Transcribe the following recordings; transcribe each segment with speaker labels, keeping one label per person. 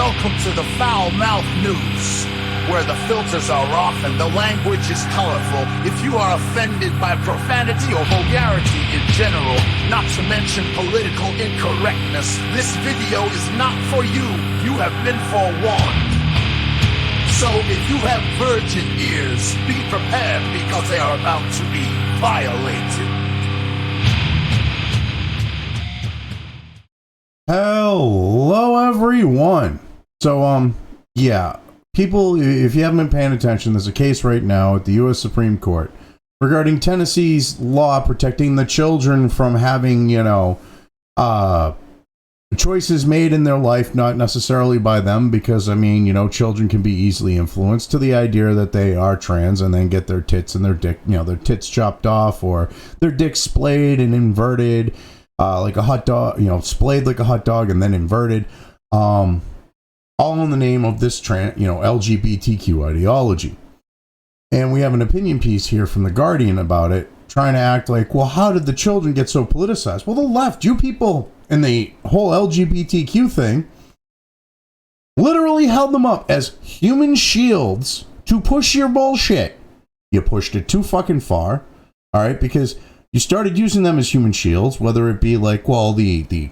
Speaker 1: Welcome to the Foul Mouth News, where the filters are off and the language is colorful. If you are offended by profanity or vulgarity in general, not to mention political incorrectness, this video is not for you. You have been forewarned. So if you have virgin ears, be prepared because they are about to be violated.
Speaker 2: Hello everyone. So yeah, people, if you haven't been paying attention, there's a case right now at the US Supreme Court regarding Tennessee's law protecting the children from having, choices made in their life, not necessarily by them, because children can be easily influenced to the idea that they are trans and then get their tits and their dick, their tits chopped off or their dick splayed and inverted. Like a hot dog, splayed like a hot dog and then inverted, all in the name of this LGBTQ ideology. And we have an opinion piece here from The Guardian about it, trying to act like, well, how did the children get so politicized? Well, the left, you people in the whole LGBTQ thing, literally held them up as human shields to push your bullshit. You pushed it too fucking far, all right, because you started using them as human shields, whether it be like, well, the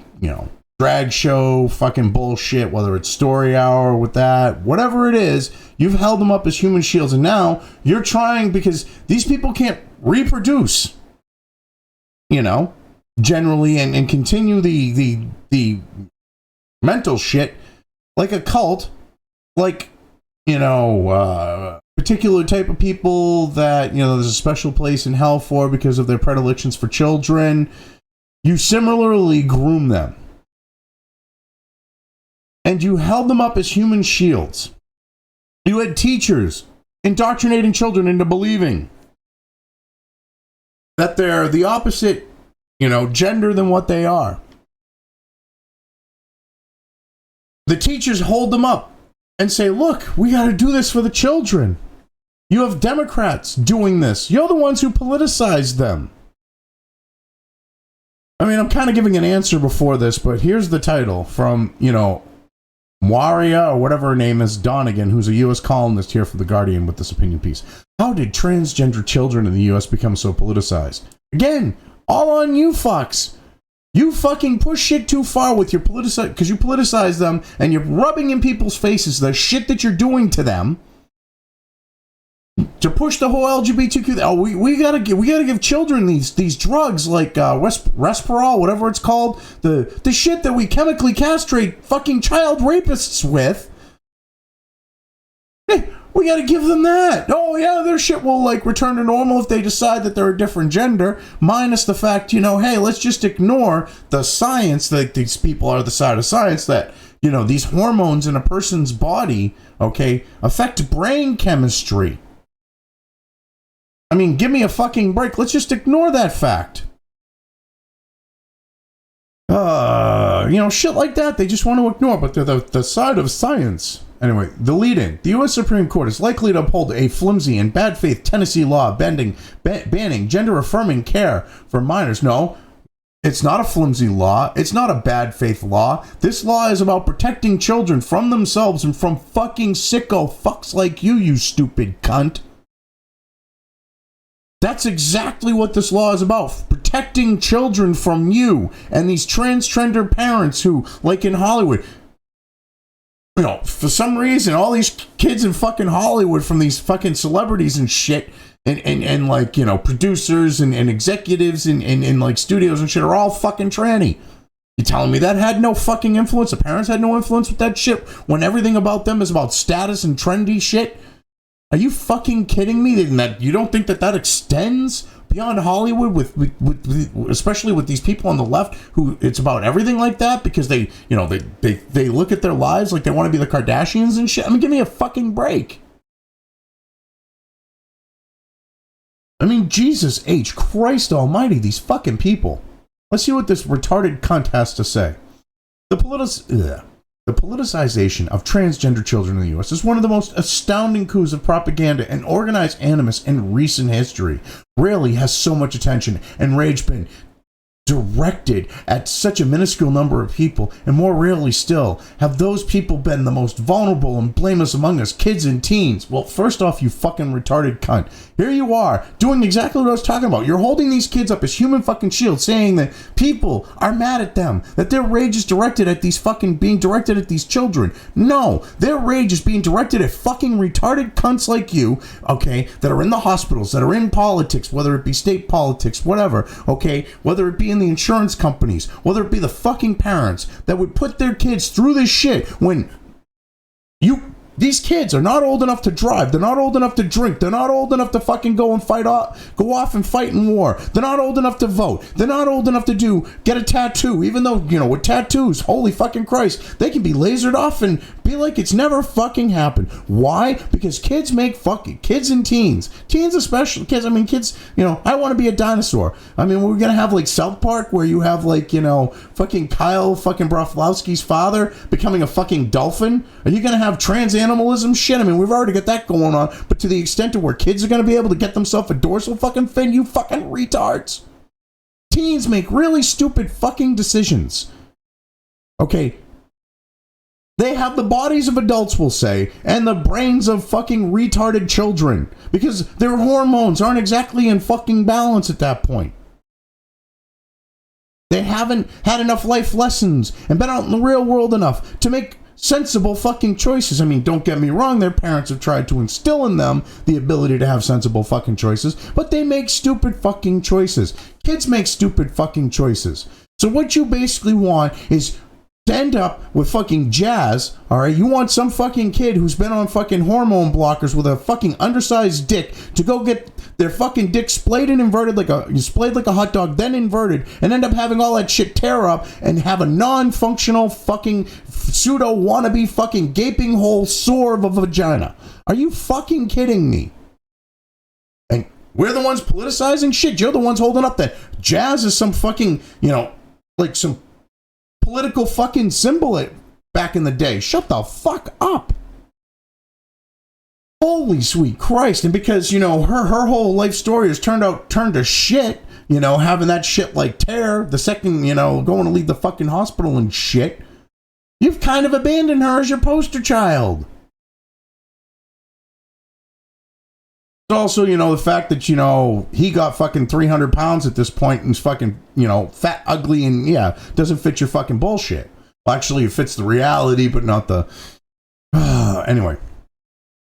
Speaker 2: drag show fucking bullshit, whether it's Story Hour with that, whatever it is, you've held them up as human shields, and now you're trying, because these people can't reproduce, generally, and continue the mental shit like a cult, like, particular type of people that, there's a special place in hell for because of their predilections for children. You similarly groom them. And you held them up as human shields. You had teachers indoctrinating children into believing that they're the opposite, gender than what they are. The teachers hold them up and say, look, we got to do this for the children. You have Democrats doing this. You're the ones who politicized them. I mean, I'm kind of giving an answer before this, but here's the title from, Waria, or whatever her name is, Donegan, who's a U.S. columnist here for The Guardian with this opinion piece. How did transgender children in the U.S. become so politicized? Again, all on you fucks. You fucking push shit too far with your because you politicize them, and you're rubbing in people's faces the shit that you're doing to them. To push the whole LGBTQ, we gotta give children these drugs like Resperol, whatever it's called, the shit that we chemically castrate fucking child rapists with. Hey, we gotta give them that. Oh yeah, their shit will return to normal if they decide that they're a different gender. Minus the fact, hey, let's just ignore the science that these people are the side of science that these hormones in a person's body, okay, affect brain chemistry. I mean, give me a fucking break. Let's just ignore that fact. Shit like that, they just want to ignore, but they're the side of science. Anyway, the lead-in. The U.S. Supreme Court is likely to uphold a flimsy and bad faith Tennessee law banning gender-affirming care for minors. No, it's not a flimsy law. It's not a bad faith law. This law is about protecting children from themselves and from fucking sicko fucks like you stupid cunt. That's exactly what this law is about. Protecting children from you and these transgender parents who, like in Hollywood, for some reason, all these kids in fucking Hollywood from these fucking celebrities and shit and producers and executives and studios and shit are all fucking tranny. You telling me that had no fucking influence? The parents had no influence with that shit when everything about them is about status and trendy shit? Are you fucking kidding me? That you don't think that extends beyond Hollywood with especially with these people on the left who it's about everything like that because they look at their lives like they want to be the Kardashians and shit? I mean, give me a fucking break. I mean, Jesus H. Christ almighty, these fucking people. Let's see what this retarded cunt has to say. The politicization of transgender children in the U.S. is one of the most astounding coups of propaganda and organized animus in recent history. Rarely has so much attention and rage been directed at such a minuscule number of people, and more rarely still, have those people been the most vulnerable and blameless among us, kids and teens? Well, first off, you fucking retarded cunt. Here you are, doing exactly what I was talking about. You're holding these kids up as human fucking shields, saying that people are mad at them, that their rage is directed at being directed at these children. No, their rage is being directed at fucking retarded cunts like you, okay, that are in the hospitals, that are in politics, whether it be state politics, whatever, okay, whether it be in the insurance companies, whether it be the fucking parents that would put their kids through this shit when these kids are not old enough to drive. They're not old enough to drink. They're not old enough to fucking go off and fight in war. They're not old enough to vote. They're not old enough to get a tattoo, even though, with tattoos, holy fucking Christ, they can be lasered off and be like it's never fucking happened. Why? Because kids and teens especially, kids, I want to be a dinosaur. We're going to have like South Park where you have like, fucking Kyle fucking Broflovski's father becoming a fucking dolphin. Are you going to have trans animalism shit? We've already got that going on, but to the extent of where kids are going to be able to get themselves a dorsal fucking fin, you fucking retards. Teens make really stupid fucking decisions. Okay. They have the bodies of adults, we'll say, and the brains of fucking retarded children, because their hormones aren't exactly in fucking balance at that point. They haven't had enough life lessons and been out in the real world enough to make sensible fucking choices. Don't get me wrong, their parents have tried to instill in them the ability to have sensible fucking choices, but they make stupid fucking choices. Kids make stupid fucking choices. So what you basically want is to end up with fucking jazz, alright? You want some fucking kid who's been on fucking hormone blockers with a fucking undersized dick to go get their fucking dick splayed and inverted like a hot dog, then inverted, and end up having all that shit tear up and have a non-functional fucking pseudo wannabe fucking gaping hole sore of a vagina. Are you fucking kidding me? And we're the ones politicizing shit. You're the ones holding up that jazz is some fucking, like some political fucking symbol back in the day. Shut the fuck up. Holy sweet Christ. And because, her whole life story has turned to shit, having that shit like tear the second, going to leave the fucking hospital and shit, you've kind of abandoned her as your poster child. Also, the fact that, he got fucking 300 pounds at this point and is fucking, fat, ugly, and doesn't fit your fucking bullshit. Well, actually, it fits the reality, but not the... Anyway.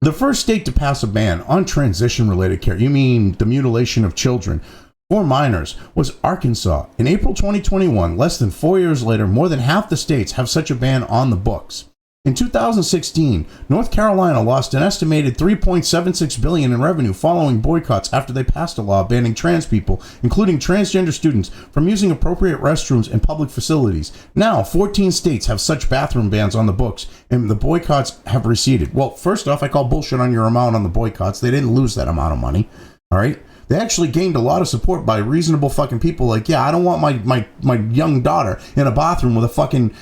Speaker 2: The first state to pass a ban on transition-related care, you mean the mutilation of children, for minors, was Arkansas. In April 2021, less than 4 years later, more than half the states have such a ban on the books. In 2016, North Carolina lost an estimated $3.76 billion in revenue following boycotts after they passed a law banning trans people, including transgender students, from using appropriate restrooms in public facilities. Now, 14 states have such bathroom bans on the books, and the boycotts have receded. Well, first off, I call bullshit on your amount on the boycotts. They didn't lose that amount of money, all right? They actually gained a lot of support by reasonable fucking people like, I don't want my young daughter in a bathroom with a fucking,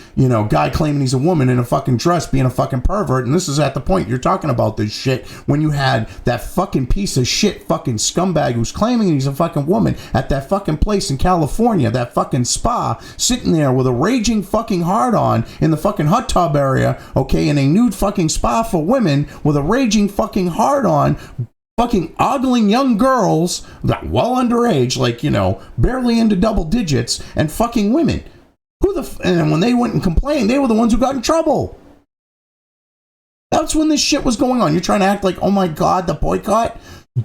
Speaker 2: guy claiming he's a woman in a fucking dress being a fucking pervert. And this is at the point you're talking about this shit when you had that fucking piece of shit fucking scumbag who's claiming he's a fucking woman at that fucking place in California, that fucking spa, sitting there with a raging fucking hard-on in the fucking hot tub area, okay, in a nude fucking spa for women with a raging fucking hard-on, fucking ogling young girls, well underage, like, barely into double digits, and fucking women. And when they went and complained, they were the ones who got in trouble. That's when this shit was going on. You're trying to act like, oh my God, the boycott?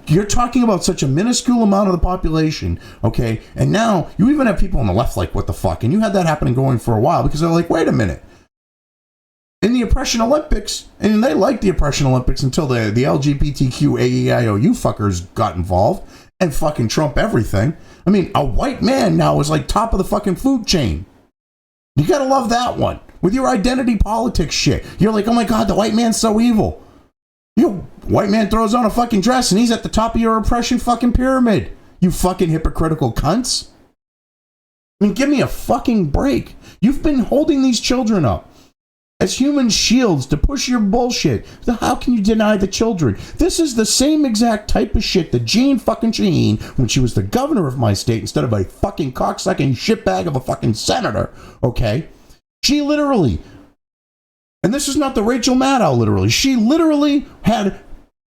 Speaker 2: You're talking about such a minuscule amount of the population, okay? And now you even have people on the left like, what the fuck? And you had that happening going for a while because they're like, wait a minute. In the Oppression Olympics, and they liked the Oppression Olympics until the LGBTQ AEIOU fuckers got involved and fucking trump everything. A white man now is like top of the fucking food chain. You gotta love that one. With your identity politics shit. You're like, oh my God, the white man's so evil. White man throws on a fucking dress and he's at the top of your oppression fucking pyramid. You fucking hypocritical cunts. Give me a fucking break. You've been holding these children up. as human shields to push your bullshit. So how can you deny the children? This is the same exact type of shit that Jean fucking Shaheen, when she was the governor of my state, instead of a fucking cocksucking shitbag of a fucking senator, okay? She literally, and this is not the Rachel Maddow literally, she literally had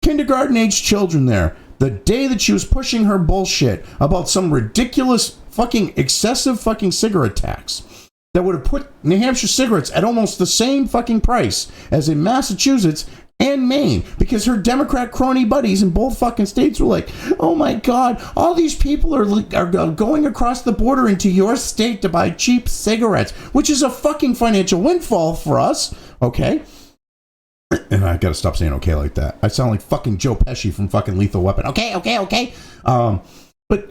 Speaker 2: kindergarten-age children there the day that she was pushing her bullshit about some ridiculous fucking excessive fucking cigarette tax that would have put New Hampshire cigarettes at almost the same fucking price as in Massachusetts and Maine, because her Democrat crony buddies in both fucking states were like, oh my God, all these people are going across the border into your state to buy cheap cigarettes, which is a fucking financial windfall for us, okay? And I gotta stop saying okay like that. I sound like fucking Joe Pesci from fucking Lethal Weapon. Okay. But,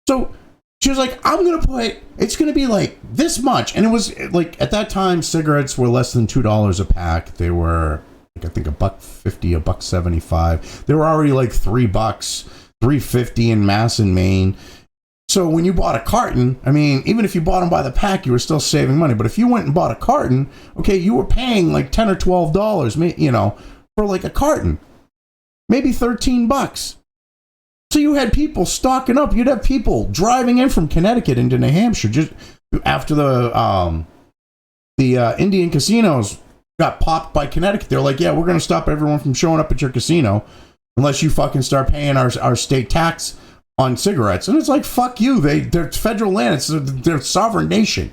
Speaker 2: so, she was like, it's going to be like this much. And it was like, at that time, cigarettes were less than $2 a pack. They were, like, I think $1.50, $1.75. They were already like $3, $3.50 in Mass and Maine. So when you bought a carton, I mean, even if you bought them by the pack, you were still saving money. But if you went and bought a carton, okay, you were paying like $10 or $12, for like a carton. Maybe $13. So you had people stocking up. You'd have people driving in from Connecticut into New Hampshire just after the Indian casinos got popped by Connecticut. They're like, yeah, we're going to stop everyone from showing up at your casino unless you fucking start paying our state tax on cigarettes. And it's like, fuck you. They're federal land. It's their sovereign nation.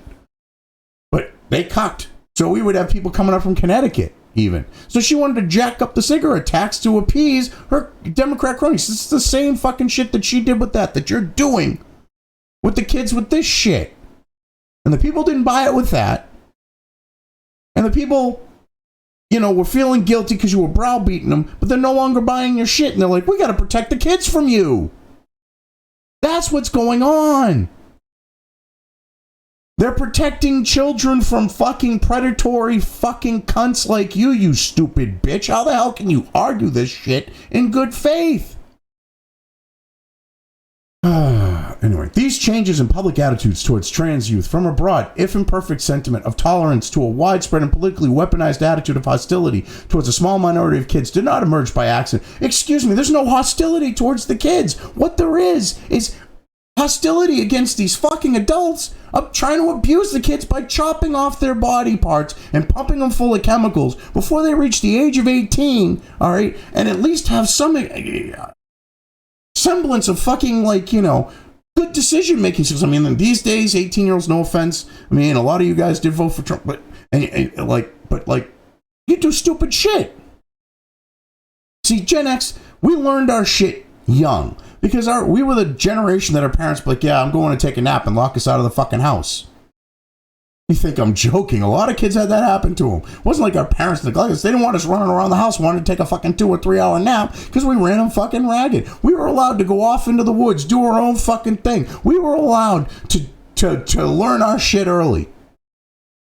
Speaker 2: But they cucked. So we would have people coming up from Connecticut. Even. So she wanted to jack up the cigarette tax to appease her Democrat cronies. It's the same fucking shit that she did with that you're doing with the kids with this shit. And the people didn't buy it with that. And the people, were feeling guilty because you were browbeating them, but they're no longer buying your shit. And they're like, we got to protect the kids from you. That's what's going on. They're protecting children from fucking predatory fucking cunts like you stupid bitch. How the hell can you argue this shit in good faith? Anyway, these changes in public attitudes towards trans youth from a broad, if imperfect, sentiment of tolerance to a widespread and politically weaponized attitude of hostility towards a small minority of kids did not emerge by accident. Excuse me, there's no hostility towards the kids. What there is hostility against these fucking adults of trying to abuse the kids by chopping off their body parts and pumping them full of chemicals before they reach the age of 18, all right, and at least have some semblance of fucking, good decision making skills. I mean, these days, 18-year-olds, no offense, I mean, a lot of you guys did vote for Trump, but you do stupid shit. See, Gen X, we learned our shit young. Because we were the generation that our parents were like, yeah, I'm going to take a nap and lock us out of the fucking house. You think I'm joking? A lot of kids had that happen to them. It wasn't like our parents neglected us. They didn't want us running around the house, wanted to take a fucking 2 or 3 hour nap because we ran them fucking ragged. We were allowed to go off into the woods, do our own fucking thing. We were allowed to learn our shit early.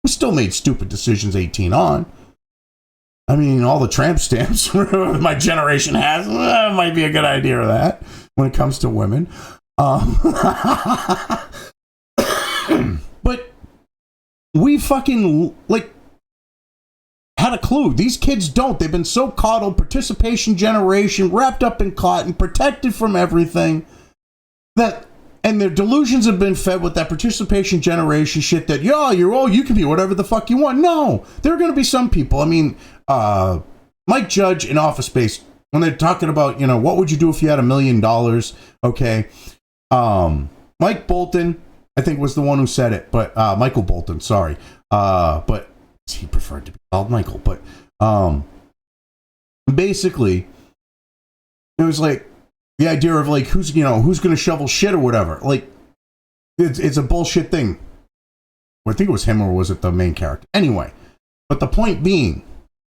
Speaker 2: We still made stupid decisions 18 on. I mean, all the tramp stamps my generation has, might be a good idea of that when it comes to women. But we fucking, had a clue. These kids don't. They've been so coddled, participation generation, wrapped up in cotton, protected from everything, and their delusions have been fed with that participation generation shit that, you can be whatever the fuck you want. No, there are going to be some people. I mean, Mike Judge in Office Space, when they're talking about, what would you do if you had $1 million? Okay. Mike Bolton, I think, was the one who said it, but Michael Bolton, sorry. But he preferred to be called Michael. But basically, it was like the idea of who's going to shovel shit or whatever. It's a bullshit thing. I think it was him, or was it the main character? Anyway, but the point being,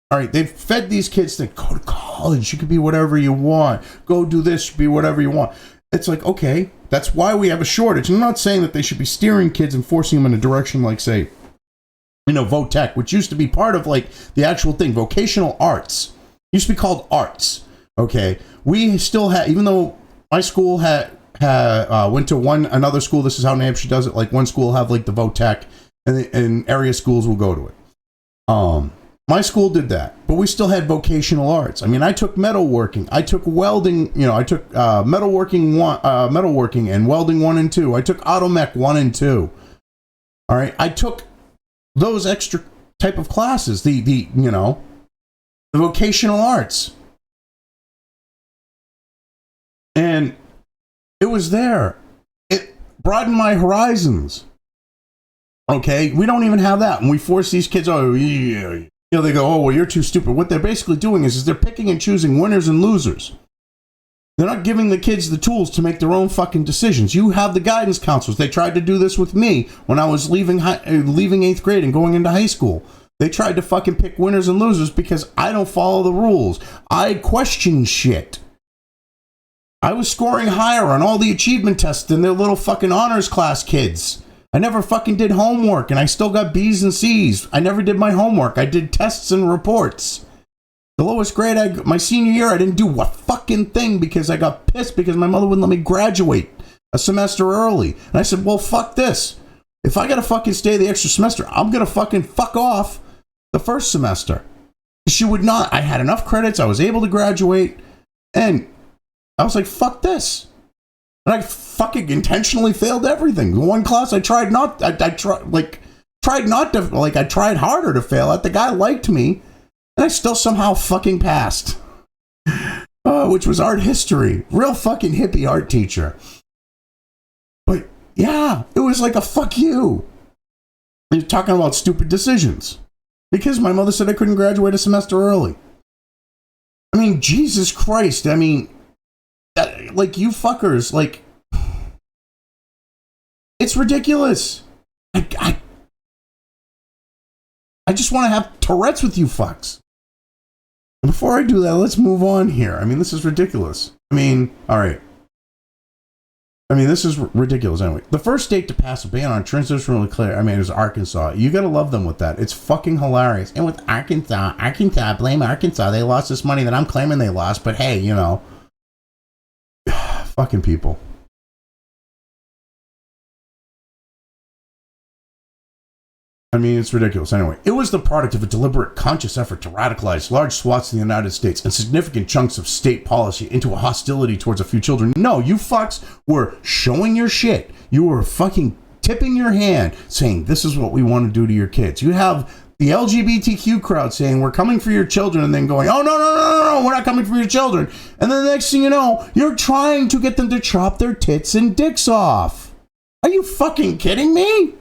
Speaker 2: all right, they've fed these kids to go to college. You could be whatever you want. Go do this, be whatever you want. It's like, okay, that's why we have a shortage. I'm not saying that they should be steering kids and forcing them in a direction like, say, voc tech, which used to be part of the actual thing. Vocational arts used to be called arts. Okay, we still have, even though my school went to another school. This is how New Hampshire does it. One school will have the voc tech, and area schools will go to it. My school did that, but we still had vocational arts. I mean, I took metalworking, I took welding, I took metalworking and welding 1 and 2. I took automech 1 and 2. All right, I took those extra type of classes, the vocational arts, and it was there. It broadened my horizons. Okay, we don't even have that, and we force these kids. Oh, yeah. They go, oh, well, you're too stupid. What they're basically doing is they're picking and choosing winners and losers. They're not giving the kids the tools to make their own fucking decisions. You have the guidance counselors. They tried to do this with me when I was leaving 8th grade and going into high school. They tried to fucking pick winners and losers because I don't follow the rules. I question shit. I was scoring higher on all the achievement tests than their little fucking honors class kids. I never fucking did homework, and I still got B's and C's. I never did my homework. I did tests and reports. The lowest grade, my senior year, I didn't do a fucking thing because I got pissed because my mother wouldn't let me graduate a semester early. And I said, well, fuck this. If I gotta fucking stay the extra semester, I'm gonna fucking fuck off the first semester. She would not. I had enough credits. I was able to graduate. And I was like, fuck this. And I fucking intentionally failed everything. The one class I tried harder to fail at. The guy liked me, and I still somehow fucking passed. Which was art history. Real fucking hippie art teacher. But yeah, it was like a fuck you. You're talking about stupid decisions. Because my mother said I couldn't graduate a semester early. I mean, Jesus Christ. I mean, like, you fuckers, like, it's ridiculous. I just want to have Tourette's with you fucks. Before I do that, let's move on here. I mean, this is ridiculous. I mean, all right. I mean, this is ridiculous anyway. The first state to pass a ban on transgender declare, I mean, it was Arkansas. You gotta love them with that. It's fucking hilarious. And with Arkansas, blame Arkansas. They lost this money that I'm claiming they lost, but hey, fucking people. I mean, it's ridiculous. Anyway, it was the product of a deliberate, conscious effort to radicalize large swaths of the United States and significant chunks of state policy into a hostility towards a few children. No, you fucks were showing your shit. You were fucking tipping your hand, saying, this is what we want to do to your kids. You have the LGBTQ crowd saying, we're coming for your children, and then going, oh, no, we're not coming for your children. And then the next thing you know, you're trying to get them to chop their tits and dicks off. Are you fucking kidding me?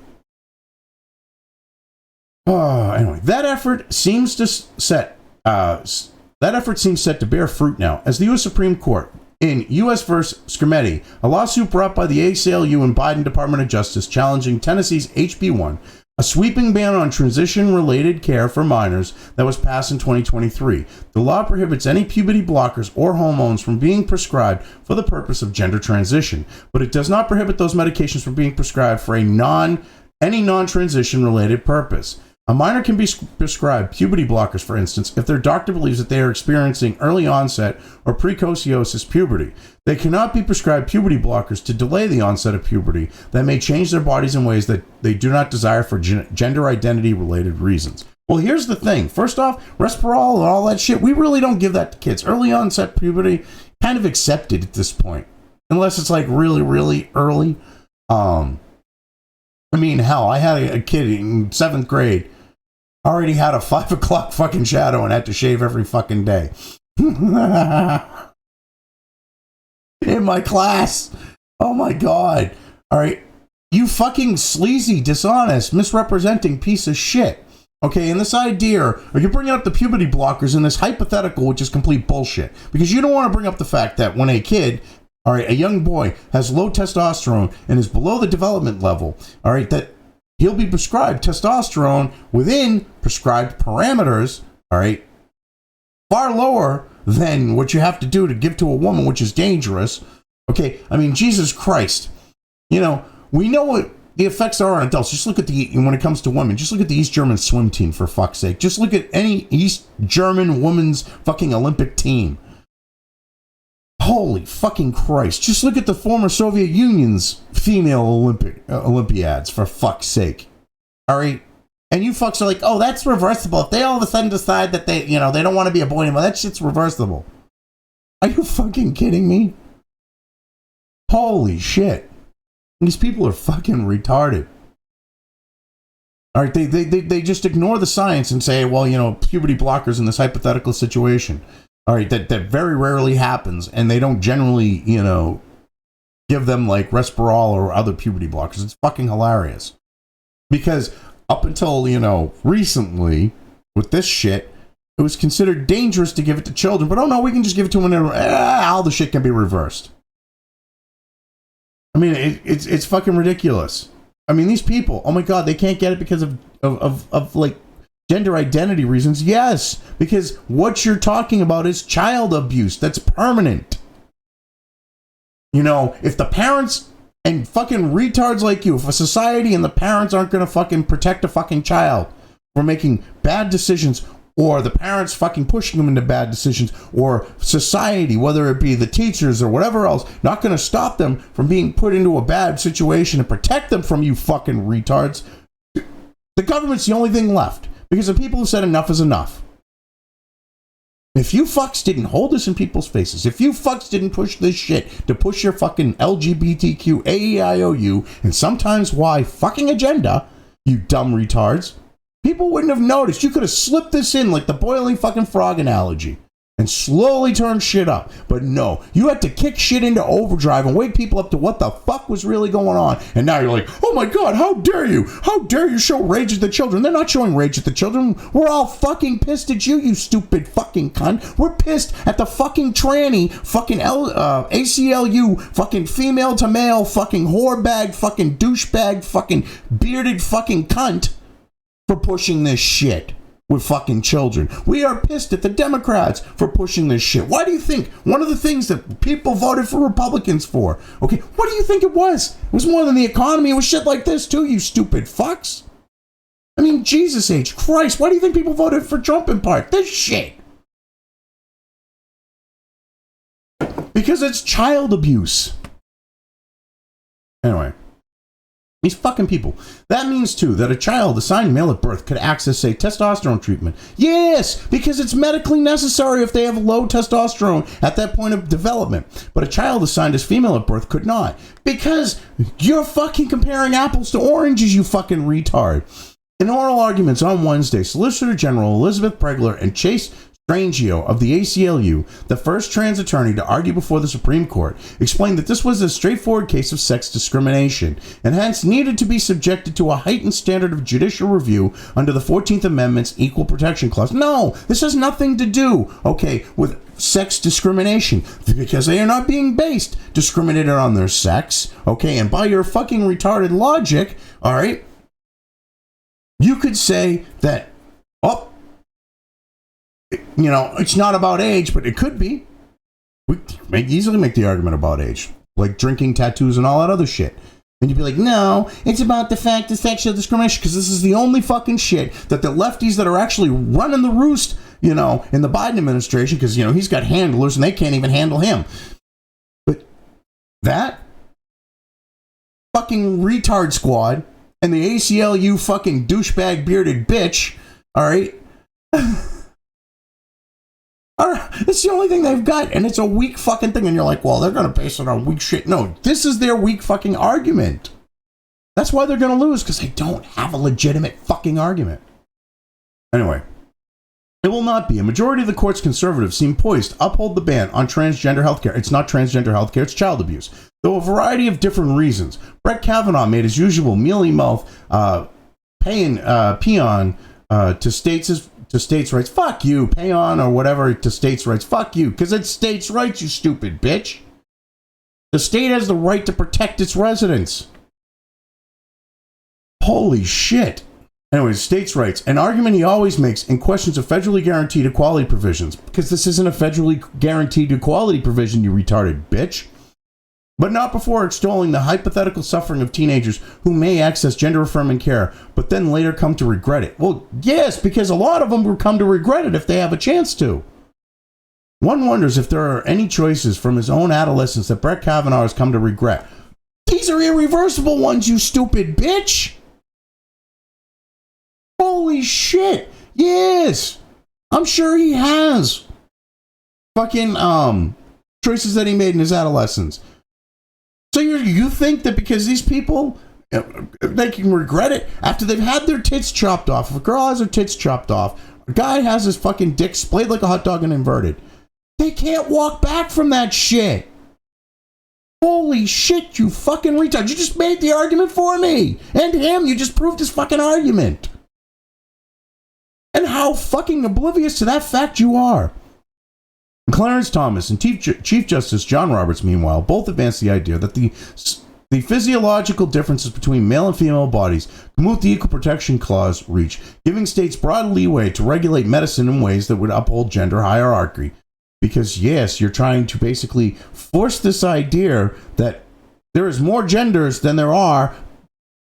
Speaker 2: Anyway, that effort seems set to bear fruit now, as the U.S. Supreme Court, in U.S. v. Scrimetti, a lawsuit brought by the ACLU and Biden Department of Justice challenging Tennessee's HB1, a sweeping ban on transition-related care for minors that was passed in 2023. The law prohibits any puberty blockers or hormones from being prescribed for the purpose of gender transition, but it does not prohibit those medications from being prescribed for any non-transition related purpose. A minor can be prescribed puberty blockers, for instance, if their doctor believes that they are experiencing early onset or precociosis puberty. They cannot be prescribed puberty blockers to delay the onset of puberty that may change their bodies in ways that they do not desire for gender identity related reasons. Well, here's the thing. First off, Resperol and all that shit, we really don't give that to kids. Early onset puberty, kind of accepted at this point. Unless it's like really, really early. I mean, hell, I had a kid in 7th grade, already had a 5 o'clock fucking shadow and had to shave every fucking day. In my class. Oh my God. All right. You fucking sleazy, dishonest, misrepresenting piece of shit. Okay, and this idea, or you're bringing up the puberty blockers in this hypothetical, which is complete bullshit. Because you don't want to bring up the fact that when a kid, all right, a young boy has low testosterone and is below the development level, all right, that he'll be prescribed testosterone within prescribed parameters, all right, far lower than what you have to do to give to a woman, which is dangerous. Okay, I mean, Jesus Christ. We know what the effects are on adults. Just look at when it comes to women, just look at the East German swim team, for fuck's sake. Just look at any East German women's fucking Olympic team. Holy fucking Christ. Just look at the former Soviet Union's female Olympiads, for fuck's sake. All right? And you fucks are like, oh, that's reversible. If they all of a sudden decide that they don't want to be a boy anymore, that shit's reversible. Are you fucking kidding me? Holy shit. These people are fucking retarded. All right, they just ignore the science and say, well, puberty blockers in this hypothetical situation. All right, that very rarely happens, and they don't generally, give them like Resperol or other puberty blockers. It's fucking hilarious. Because up until, recently, with this shit, it was considered dangerous to give it to children. But oh no, we can just give it to them and all the shit can be reversed. I mean, it's fucking ridiculous. I mean, these people, oh my God, they can't get it because of like gender identity reasons. Yes, because what you're talking about is child abuse. That's permanent. If the parents and fucking retards like you, if a society and the parents aren't going to fucking protect a fucking child from making bad decisions, or the parents fucking pushing them into bad decisions, or society, whether it be the teachers or whatever else, not going to stop them from being put into a bad situation and protect them from you fucking retards, the government's the only thing left. Because the people who said enough is enough. If you fucks didn't hold this in people's faces, if you fucks didn't push this shit to push your fucking LGBTQ, AEIOU, and sometimes Y fucking agenda, you dumb retards, people wouldn't have noticed. You could have slipped this in like the boiling fucking frog analogy and slowly turn shit up. But no, you had to kick shit into overdrive and wake people up to what the fuck was really going on. And now you're like, oh my God, how dare you? How dare you show rage at the children? They're not showing rage at the children. We're all fucking pissed at you, you stupid fucking cunt. We're pissed at the fucking tranny, fucking ACLU, fucking female to male, fucking whorebag, fucking douchebag, fucking bearded fucking cunt for pushing this shit with fucking children. We are pissed at the Democrats for pushing this shit. Why do you think one of the things that people voted for Republicans for? Okay, what do you think it was? It was more than the economy. It was shit like this too, you stupid fucks. I mean, Jesus H. Christ, why do you think people voted for Trump in part? This shit. Because it's child abuse. Anyway. These fucking people. That means, too, that a child assigned male at birth could access, say, testosterone treatment. Yes, because it's medically necessary if they have low testosterone at that point of development. But a child assigned as female at birth could not. Because you're fucking comparing apples to oranges, you fucking retard. In oral arguments on Wednesday, Solicitor General Elizabeth Pregler and Chase Strangio of the ACLU, the first trans attorney to argue before the Supreme Court, explained that this was a straightforward case of sex discrimination and hence needed to be subjected to a heightened standard of judicial review under the 14th Amendment's Equal Protection Clause. No, this has nothing to do, okay, with sex discrimination, because they are not being discriminated on their sex, okay, and by your fucking retarded logic, all right, you could say that, it's not about age, but it could be. We easily make the argument about age, like drinking, tattoos, and all that other shit. And you'd be like, no, it's about the fact of sexual discrimination, because this is the only fucking shit that the lefties that are actually running the roost, in the Biden administration, because, he's got handlers and they can't even handle him. But that fucking retard squad and the ACLU fucking douchebag bearded bitch, all right? It's the only thing they've got, and it's a weak fucking thing. And you're like, well, they're going to base it on weak shit. No, this is their weak fucking argument. That's why they're going to lose, because they don't have a legitimate fucking argument. Anyway, it will not be. A majority of the court's conservatives seem poised to uphold the ban on transgender healthcare. It's not transgender healthcare, it's child abuse. Though a variety of different reasons. Brett Kavanaugh made his usual mealy-mouth peon to states' rights. Fuck you, peon or whatever, to states' rights. Fuck you, because it's states' rights, you stupid bitch. The state has the right to protect its residents. Holy shit. Anyways, states' rights. An argument he always makes in questions of federally guaranteed equality provisions. Because this isn't a federally guaranteed equality provision, you retarded bitch. But not before extolling the hypothetical suffering of teenagers who may access gender-affirming care, but then later come to regret it. Well, yes, because a lot of them will come to regret it if they have a chance to. One wonders if there are any choices from his own adolescence that Brett Kavanaugh has come to regret. These are irreversible ones, you stupid bitch! Holy shit. Yes. I'm sure he has. Fucking, choices that he made in his adolescence. So you think that because these people, they can regret it after they've had their tits chopped off. If a girl has her tits chopped off, a guy has his fucking dick splayed like a hot dog and inverted. They can't walk back from that shit. Holy shit, you fucking retard. You just made the argument for me. And him, you just proved his fucking argument. And how fucking oblivious to that fact you are. Clarence Thomas and Chief Justice John Roberts, meanwhile, both advanced the idea that the physiological differences between male and female bodies can move the Equal Protection Clause reach, giving states broad leeway to regulate medicine in ways that would uphold gender hierarchy. Because, yes, you're trying to basically force this idea that there is more genders than there are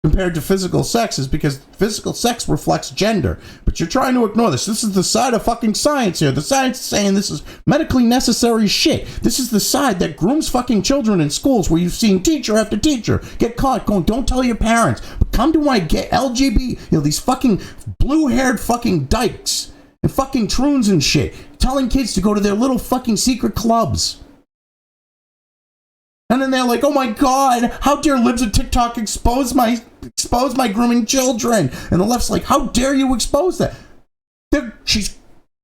Speaker 2: compared to physical sexes, because physical sex reflects gender. But you're trying to ignore this. This is the side of fucking science here. The science is saying this is medically necessary shit. This is the side that grooms fucking children in schools where you've seen teacher after teacher get caught going, don't tell your parents. But come to my LGBT, these fucking blue-haired fucking dykes and fucking troons and shit, telling kids to go to their little fucking secret clubs. And then they're like, oh my God, how dare libs of TikTok expose my grooming children? And the left's like, how dare you expose that? She's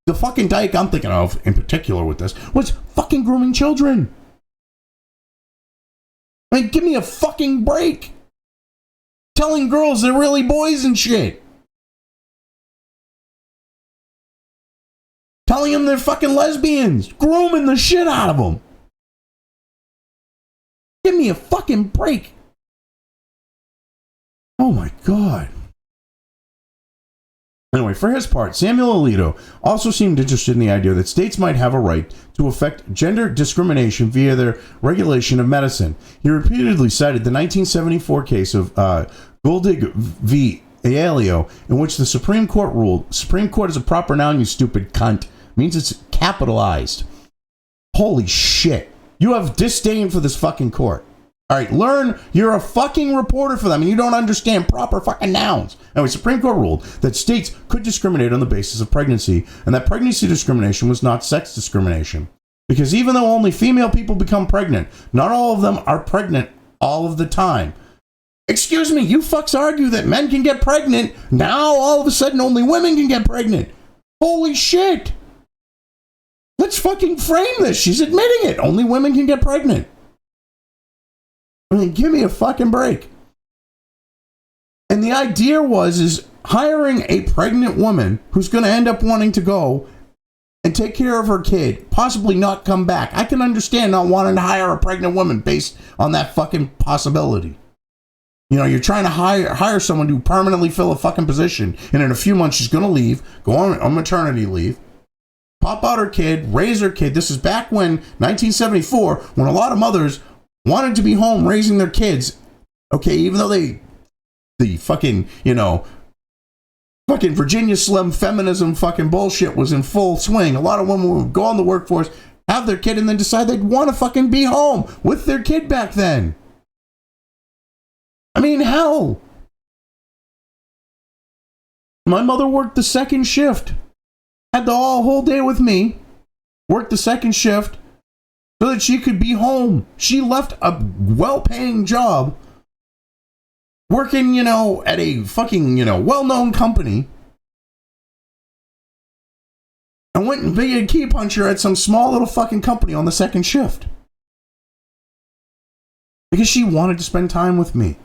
Speaker 2: the fucking dyke I'm thinking of in particular with this was fucking grooming children. I mean, give me a fucking break. Telling girls they're really boys and shit. Telling them they're fucking lesbians. Grooming the shit out of them. Give me a fucking break. Oh my God. Anyway, for his part, Samuel Alito also seemed interested in the idea that states might have a right to affect gender discrimination via their regulation of medicine. He repeatedly cited the 1974 case of Guldig v. Aelio, in which the Supreme Court ruled, Supreme Court is a proper noun, you stupid cunt. Means it's capitalized. Holy shit. You have disdain for this fucking court. All right, learn you're a fucking reporter for them and you don't understand proper fucking nouns. Anyway, Supreme Court ruled that states could discriminate on the basis of pregnancy and that pregnancy discrimination was not sex discrimination. Because even though only female people become pregnant, not all of them are pregnant all of the time. Excuse me, you fucks argue that men can get pregnant. Now all of a sudden only women can get pregnant. Holy shit. Let's fucking frame this. She's admitting it. Only women can get pregnant. I mean, give me a fucking break. And the idea is hiring a pregnant woman who's going to end up wanting to go and take care of her kid, possibly not come back. I can understand not wanting to hire a pregnant woman based on that fucking possibility. You're trying to hire someone to permanently fill a fucking position, and in a few months she's going to leave, go on maternity leave, pop out her kid, raise her kid. This is back when, 1974, when a lot of mothers wanted to be home raising their kids. Okay, even though the fucking, fucking Virginia Slim feminism fucking bullshit was in full swing. A lot of women would go on the workforce, have their kid, and then decide they'd want to fucking be home with their kid back then. I mean, hell. My mother worked the second shift. Had the whole day with me, worked the second shift so that she could be home. She left a well-paying job working, at a fucking, well-known company and went and be a key puncher at some small little fucking company on the second shift because she wanted to spend time with me.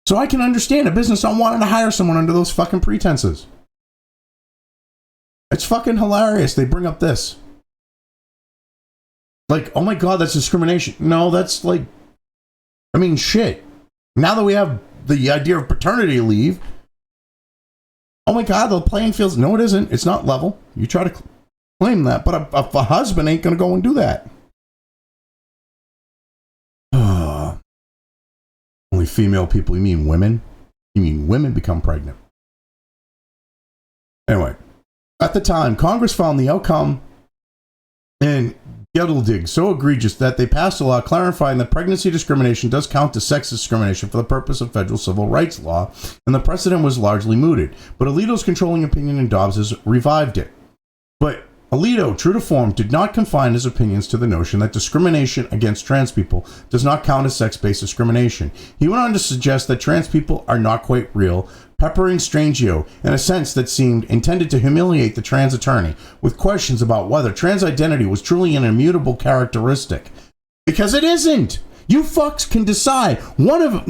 Speaker 2: So I can understand a business not wanting to hire someone under those fucking pretenses. It's fucking hilarious. They bring up this. Like, oh my God, that's discrimination. No, that's like, shit. Now that we have the idea of paternity leave, oh my God, the playing field's, no, it isn't. It's not level. You try to claim that, but a husband ain't going to go and do that. Only female people, you mean women? You mean women become pregnant? Anyway. At the time, Congress found the outcome in Dig so egregious that they passed a law clarifying that pregnancy discrimination does count as sex discrimination for the purpose of federal civil rights law, and the precedent was largely mooted. But Alito's controlling opinion in Dobbs has revived it. But Alito, true to form, did not confine his opinions to the notion that discrimination against trans people does not count as sex-based discrimination. He went on to suggest that trans people are not quite real, peppering Strangio in a sense that seemed intended to humiliate the trans attorney with questions about whether trans identity was truly an immutable characteristic. Because it isn't. You fucks can decide one of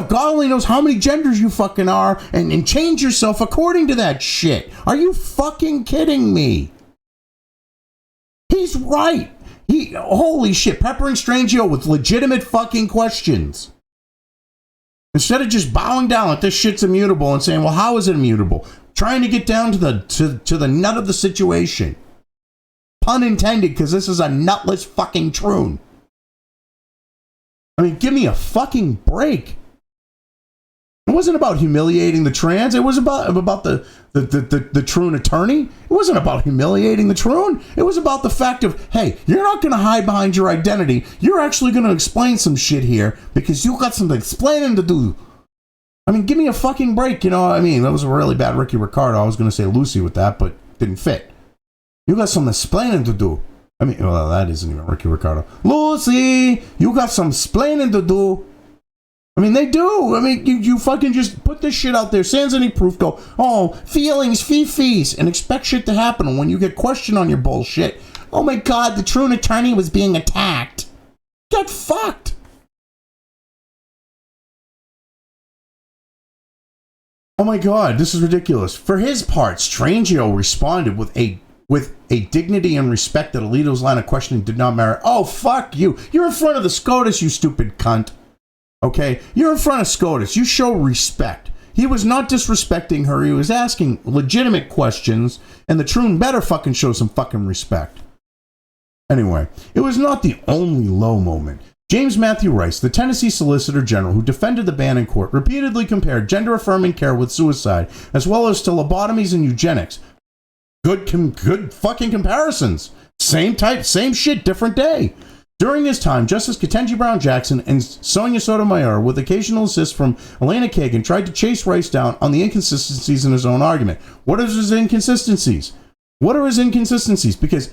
Speaker 2: God only knows how many genders you fucking are and change yourself according to that shit. Are you fucking kidding me? He's right. Holy shit, peppering Strangio with legitimate fucking questions. Instead of just bowing down like this shit's immutable and saying, well, how is it immutable? Trying to get down to the nut of the situation. Pun intended, because this is a nutless fucking troon. I mean, give me a fucking break. It wasn't about humiliating the trans. It was about the troon attorney. It wasn't about humiliating the troon. It was about the fact of, hey, you're not going to hide behind your identity. You're actually going to explain some shit here because you got some explaining to do. I mean, give me a fucking break. You know what I mean? That was a really bad Ricky Ricardo. I was going to say Lucy with that, but didn't fit. You got some explaining to do. I mean, well, that isn't even Ricky Ricardo. Lucy, you got some explaining to do. I mean, they do. I mean, you fucking just put this shit out there, sans any proof, go, oh, feelings, fee-fees, and expect shit to happen. And when you get questioned on your bullshit, oh my God, the true attorney was being attacked. Get fucked. Oh my God, this is ridiculous. For his part, Strangio responded with a dignity and respect that Alito's line of questioning did not merit. Oh, fuck you. You're in front of the SCOTUS, you stupid cunt. Okay, you're in front of SCOTUS. You show respect. He was not disrespecting her. He was asking legitimate questions, and the troon better fucking show some fucking respect. Anyway, it was not the only low moment. James Matthew Rice, the Tennessee Solicitor General who defended the ban in court, repeatedly compared gender-affirming care with suicide, as well as to lobotomies and eugenics. Good fucking comparisons. Same type, same shit, different day. During his time, Justice Ketanji Brown Jackson and Sonia Sotomayor, with occasional assist from Elena Kagan, tried to chase Rice down on the inconsistencies in his own argument. What are his inconsistencies? Because,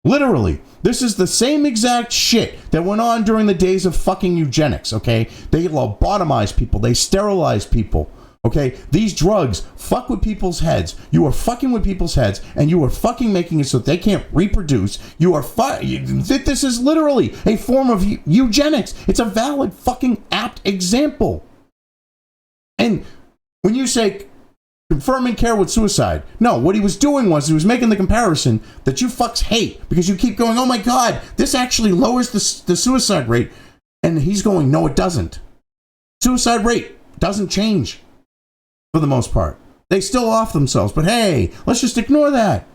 Speaker 2: literally, this is the same exact shit that went on during the days of fucking eugenics, okay? They lobotomize people. They sterilize people. Okay, these drugs fuck with people's heads. You are fucking with people's heads, and you are fucking making it so they can't reproduce. This is literally a form of eugenics. It's a valid fucking apt example. And when you say confirming care with suicide, no, what he was doing was he was making the comparison that you fucks hate because you keep going, oh my God, this actually lowers the suicide rate. And he's going, no, it doesn't. Suicide rate doesn't change. For the most part. They still off themselves, but hey, let's just ignore that.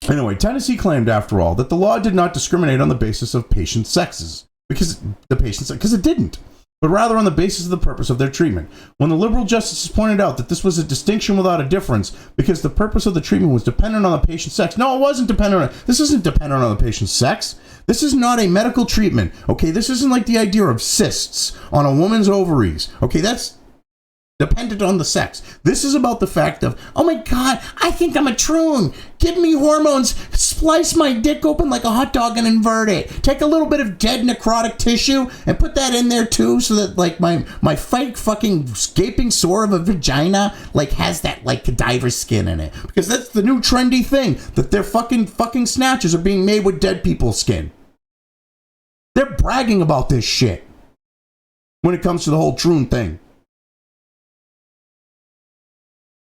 Speaker 2: Anyway, Tennessee claimed, after all, that the law did not discriminate on the basis of patient sexes, because it didn't, but rather on the basis of the purpose of their treatment. When the liberal justices pointed out that this was a distinction without a difference, because the purpose of the treatment was dependent on the patient's sex. No, it wasn't dependent on it. This isn't dependent on the patient's sex. This is not a medical treatment, okay? This isn't like the idea of cysts on a woman's ovaries, okay? That's dependent on the sex. This is about the fact of, oh my God, I think I'm a troon. Give me hormones. Splice my dick open like a hot dog and invert it. Take a little bit of dead necrotic tissue and put that in there too, so that like my fake fucking gaping sore of a vagina like has that like cadaver skin in it. Because that's the new trendy thing, that their fucking snatches are being made with dead people's skin. They're bragging about this shit when it comes to the whole troon thing.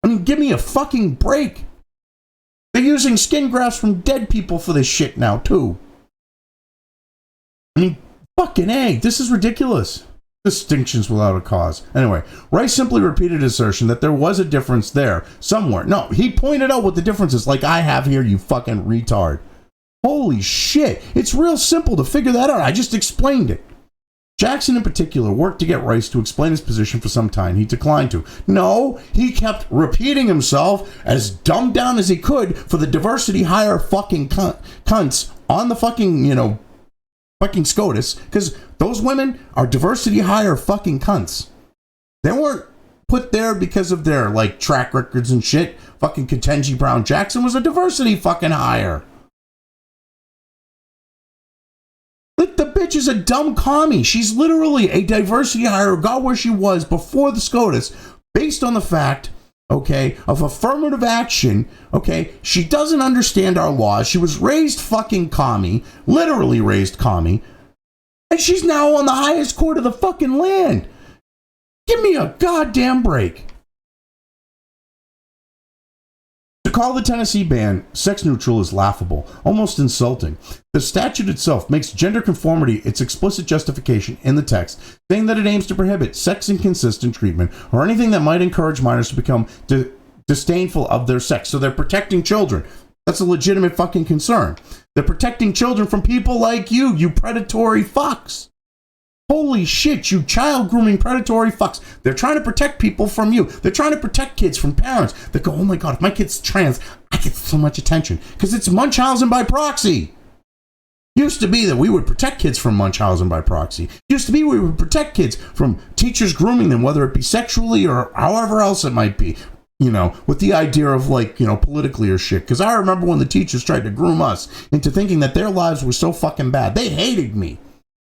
Speaker 2: I mean, give me a fucking break. They're using skin grafts from dead people for this shit now, too. I mean, fucking A, this is ridiculous. Distinctions without a cause. Anyway, Rice simply repeated his assertion that there was a difference there, somewhere. No, he pointed out what the difference is, like I have here, you fucking retard. Holy shit. It's real simple to figure that out. I just explained it. Jackson in particular worked to get Rice to explain his position for some time. He declined to. No, he kept repeating himself as dumbed down as he could for the diversity hire fucking cunts on the fucking, fucking SCOTUS, because those women are diversity hire fucking cunts. They weren't put there because of their, track records and shit. Fucking Ketanji Brown Jackson was a diversity fucking hire. The bitch is a dumb commie. She's literally a diversity hire who got where she was before the SCOTUS based on the fact, okay, of affirmative action, okay? She doesn't understand our laws. She was raised fucking commie, literally raised commie, and she's now on the highest court of the fucking land. Give me a goddamn break. To call the Tennessee ban sex neutral is laughable, almost insulting. The statute itself makes gender conformity its explicit justification in the text, saying that it aims to prohibit sex inconsistent treatment or anything that might encourage minors to become disdainful of their sex. So they're protecting children. That's a legitimate fucking concern. They're protecting children from people like you predatory fucks. Holy shit, you child grooming predatory fucks. They're trying to protect people from you. They're trying to protect kids from parents that go, oh my God, if my kid's trans, I get so much attention. Because it's Munchausen by proxy. Used to be that we would protect kids from Munchausen by proxy. Used to be we would protect kids from teachers grooming them, whether it be sexually or however else it might be. With the idea of politically or shit. Because I remember when the teachers tried to groom us into thinking that their lives were so fucking bad. They hated me.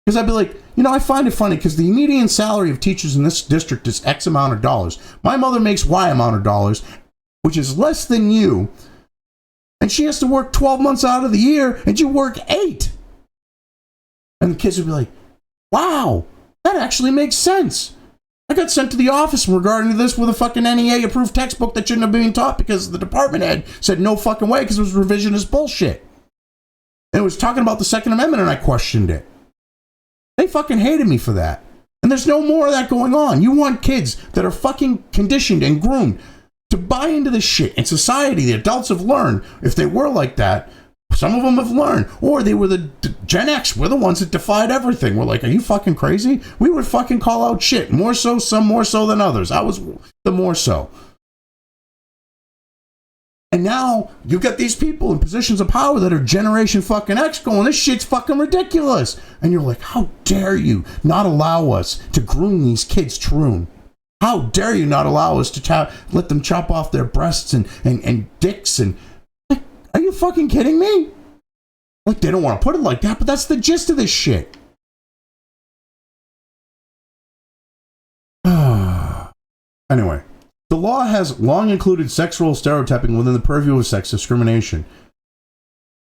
Speaker 2: Because I'd be like, I find it funny because the median salary of teachers in this district is X amount of dollars. My mother makes Y amount of dollars, which is less than you. And she has to work 12 months out of the year, and you work 8. And the kids would be like, wow, that actually makes sense. I got sent to the office regarding this with a fucking NEA-approved textbook that shouldn't have been taught because the department head said no fucking way because it was revisionist bullshit. And it was talking about the Second Amendment, and I questioned it. They fucking hated me for that. And there's no more of that going on. You want kids that are fucking conditioned and groomed to buy into this shit. In society, the adults have learned, if they were like that, some of them have learned, or they were the Gen X. We're the ones that defied everything. We're like, are you fucking crazy? We would fucking call out shit. More so, some more so than others. I was the more so. And now you got these people in positions of power that are Generation fucking X going, this shit's fucking ridiculous. And you're like, how dare you not allow us to groom these kids true? How dare you not allow us to let them chop off their breasts and dicks? And like, are you fucking kidding me? Like, they don't want to put it like that, but that's the gist of this shit. Anyway. The law has long included sexual stereotyping within the purview of sex discrimination.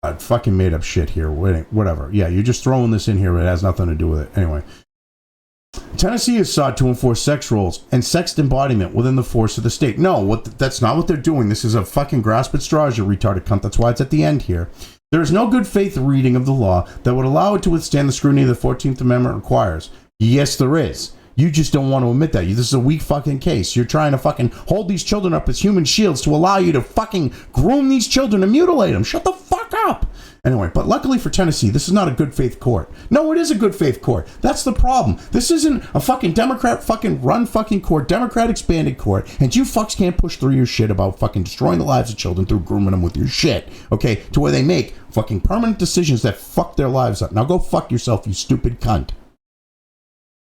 Speaker 2: I fucking made up shit here. Whatever. Yeah, you're just throwing this in here, but it has nothing to do with it. Anyway. Tennessee has sought to enforce sex roles and sex embodiment within the force of the state. No, that's not what they're doing. This is a fucking grasp at straws, you retarded cunt. That's why it's at the end here. There is no good faith reading of the law that would allow it to withstand the scrutiny the 14th Amendment requires. Yes, there is. You just don't want to admit that. This is a weak fucking case. You're trying to fucking hold these children up as human shields to allow you to fucking groom these children and mutilate them. Shut the fuck up. Anyway, but luckily for Tennessee, this is not a good faith court. No, it is a good faith court. That's the problem. This isn't a fucking Democrat fucking run fucking court, Democrat expanded court, and you fucks can't push through your shit about fucking destroying the lives of children through grooming them with your shit, okay? To where they make fucking permanent decisions that fuck their lives up. Now go fuck yourself, you stupid cunt.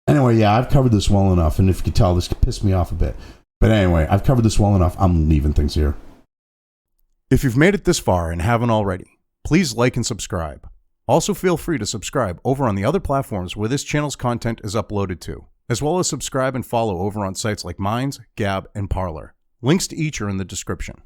Speaker 2: Anyway, yeah, I've covered this well enough, and if you can tell, this pissed me off a bit. But anyway, I've covered this well enough. I'm leaving things here. If you've made it this far and haven't already, please like and subscribe. Also, feel free to subscribe over on the other platforms where this channel's content is uploaded to, as well as subscribe and follow over on sites like Minds, Gab, and Parler. Links to each are in the description.